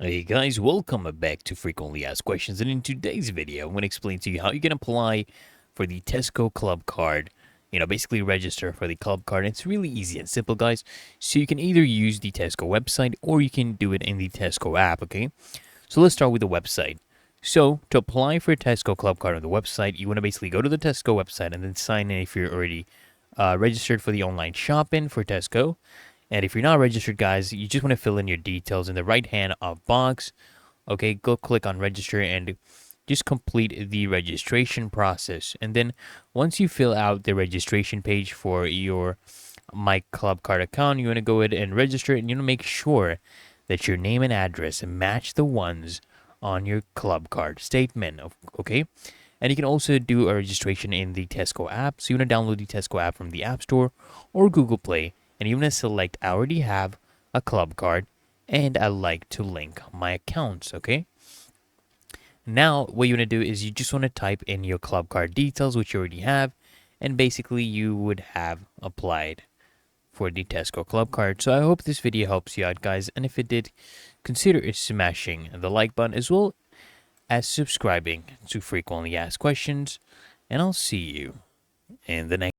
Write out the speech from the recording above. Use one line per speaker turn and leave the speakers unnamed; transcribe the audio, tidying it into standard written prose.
Hey guys, welcome back to Frequently Asked Questions, and in today's video, I'm going to explain to you how you can apply for the Tesco Club Card. Basically register for the Club Card. It's really easy and simple, guys. So you can either use the Tesco website or you can do it in the Tesco app, okay? So let's start with the website. So to apply for a Tesco Club Card on the website, you want to basically go to the Tesco website and then sign in if you're already registered for the online shopping for Tesco. And if you're not registered, guys, you just want to fill in your details in the right hand of box. Okay, go click on register and just complete the registration process. And then once you fill out the registration page for your My Club Card account, you want to go ahead and register it, and you want to make sure that your name and address match the ones on your Club Card statement. Okay, and you can also do a registration in the Tesco app. So you want to download the Tesco app from the App Store or Google Play, and you want to select I already have a Club Card and I like to link my accounts, okay? Now, what you want to do is you just want to type in your Club Card details, which you already have, and basically you would have applied for the Tesco Club Card. So I hope this video helps you out, guys, and if it did, consider smashing the like button as well as subscribing to Frequently Asked Questions, and I'll see you in the next